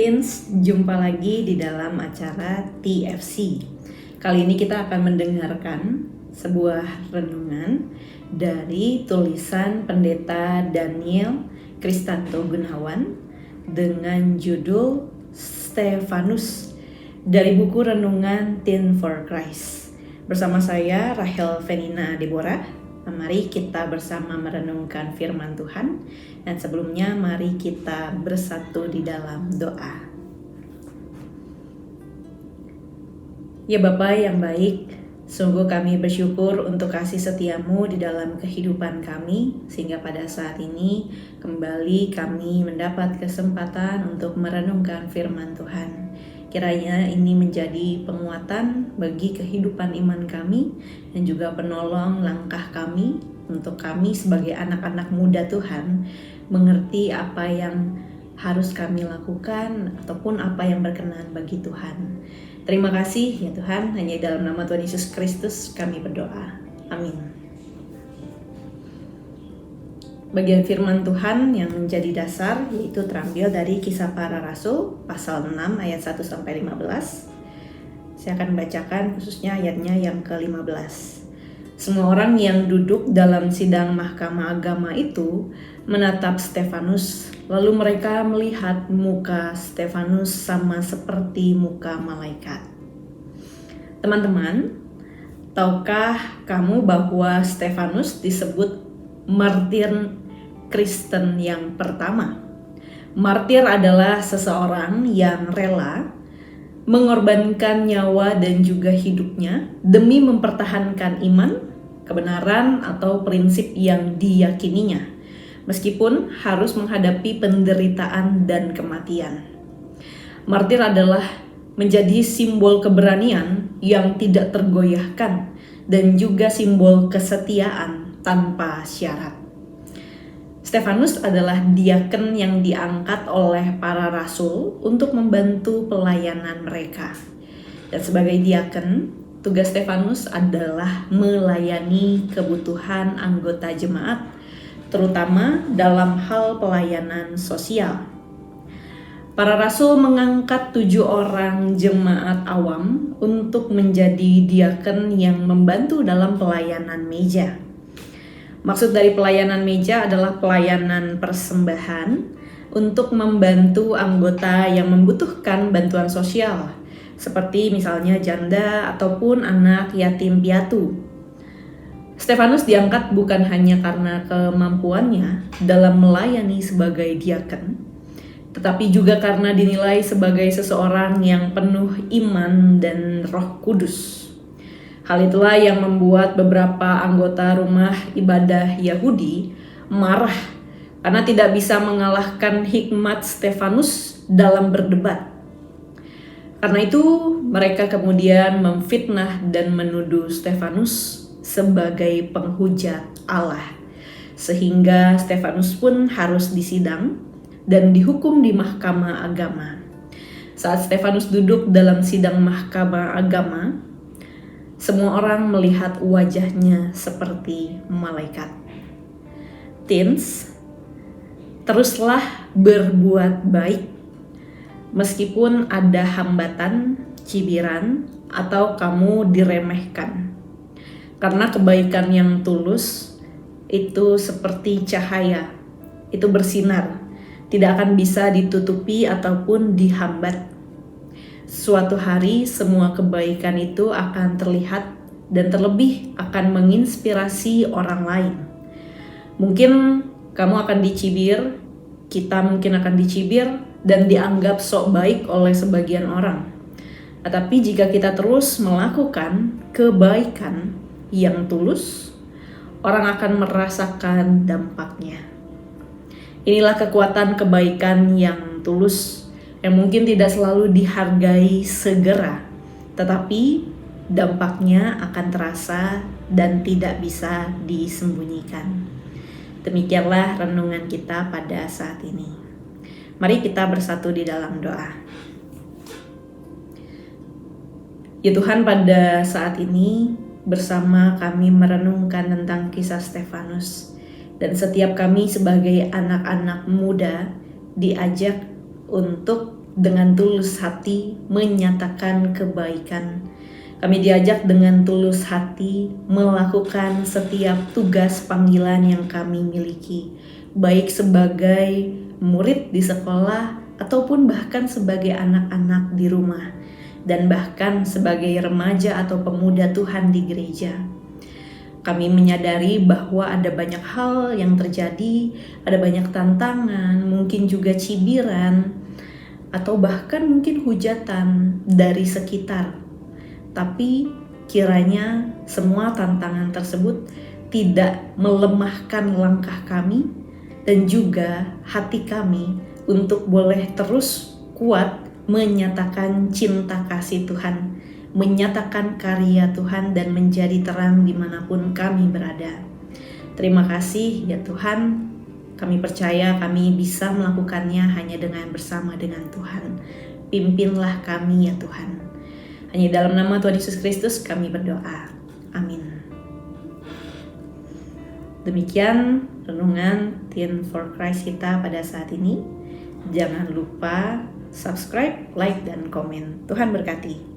Teens, jumpa lagi di dalam acara TFC. Kali ini kita akan mendengarkan sebuah renungan dari tulisan Pendeta Daniel Kristanto Gunawan dengan judul Stefanus dari buku renungan Teen for Christ. Bersama saya Rachel Venina Deborah. Mari kita bersama merenungkan firman Tuhan. Dan sebelumnya mari kita bersatu di dalam doa. Ya Bapa yang baik, sungguh kami bersyukur untuk kasih setiamu di dalam kehidupan kami, sehingga pada saat ini kembali kami mendapat kesempatan untuk merenungkan firman Tuhan. Kiranya ini menjadi penguatan bagi kehidupan iman kami dan juga penolong langkah kami untuk kami sebagai anak-anak muda Tuhan mengerti apa yang harus kami lakukan ataupun apa yang berkenan bagi Tuhan. Terima kasih ya Tuhan, hanya dalam nama Tuhan Yesus Kristus kami berdoa. Amin. Bagian firman Tuhan yang menjadi dasar yaitu terambil dari Kisah Para Rasul pasal 6 ayat 1-15. Saya akan bacakan khususnya ayatnya yang ke-15. Semua orang yang duduk dalam sidang mahkamah agama itu menatap Stefanus, lalu mereka melihat muka Stefanus sama seperti muka malaikat. Teman-teman, tahukah kamu bahwa Stefanus disebut martir Kristen yang pertama? Martir adalah seseorang yang rela mengorbankan nyawa dan juga hidupnya demi mempertahankan iman, kebenaran atau prinsip yang diyakininya, meskipun harus menghadapi penderitaan dan kematian. Martir adalah menjadi simbol keberanian yang tidak tergoyahkan dan juga simbol kesetiaan tanpa syarat. Stefanus adalah diaken yang diangkat oleh para rasul untuk membantu pelayanan mereka. Dan sebagai diaken, tugas Stefanus adalah melayani kebutuhan anggota jemaat, terutama dalam hal pelayanan sosial. Para rasul mengangkat 7 orang jemaat awam untuk menjadi diaken yang membantu dalam pelayanan meja. Maksud dari pelayanan meja adalah pelayanan persembahan untuk membantu anggota yang membutuhkan bantuan sosial, seperti misalnya janda ataupun anak yatim piatu. Stefanus diangkat bukan hanya karena kemampuannya dalam melayani sebagai diaken, tetapi juga karena dinilai sebagai seseorang yang penuh iman dan Roh Kudus. Hal itulah yang membuat beberapa anggota rumah ibadah Yahudi marah karena tidak bisa mengalahkan hikmat Stefanus dalam berdebat. Karena itu mereka kemudian memfitnah dan menuduh Stefanus sebagai penghujat Allah, sehingga Stefanus pun harus disidang dan dihukum di mahkamah agama. Saat Stefanus duduk dalam sidang mahkamah agama, semua orang melihat wajahnya seperti malaikat. Teens, teruslah berbuat baik meskipun ada hambatan, cibiran, atau kamu diremehkan. Karena kebaikan yang tulus itu seperti cahaya, itu bersinar, tidak akan bisa ditutupi ataupun dihambat. Suatu hari semua kebaikan itu akan terlihat dan terlebih akan menginspirasi orang lain. Mungkin kamu akan dicibir, kita mungkin akan dicibir dan dianggap sok baik oleh sebagian orang. Tetapi jika kita terus melakukan kebaikan yang tulus, orang akan merasakan dampaknya. Inilah kekuatan kebaikan yang tulus, yang mungkin tidak selalu dihargai segera, tetapi dampaknya akan terasa dan tidak bisa disembunyikan. Demikianlah renungan kita pada saat ini. Mari kita bersatu di dalam doa. Ya Tuhan, pada saat ini bersama kami merenungkan tentang kisah Stefanus, dan setiap kami sebagai anak-anak muda diajak untuk dengan tulus hati menyatakan kebaikan. Kami diajak dengan tulus hati melakukan setiap tugas panggilan yang kami miliki, baik sebagai murid di sekolah ataupun bahkan sebagai anak-anak di rumah, dan bahkan sebagai remaja atau pemuda Tuhan di gereja. Kami menyadari bahwa ada banyak hal yang terjadi, ada banyak tantangan, mungkin juga cibiran, atau bahkan mungkin hujatan dari sekitar. Tapi kiranya semua tantangan tersebut tidak melemahkan langkah kami dan juga hati kami untuk boleh terus kuat menyatakan cinta kasih Tuhan, menyatakan karya Tuhan dan menjadi terang dimanapun kami berada. Terima kasih ya Tuhan, kami percaya kami bisa melakukannya hanya dengan bersama dengan Tuhan. Pimpinlah kami ya Tuhan. Hanya dalam nama Tuhan Yesus Kristus kami berdoa. Amin. Demikian renungan Teen for Christ kita pada saat ini. Jangan lupa subscribe, like, dan komen. Tuhan berkati.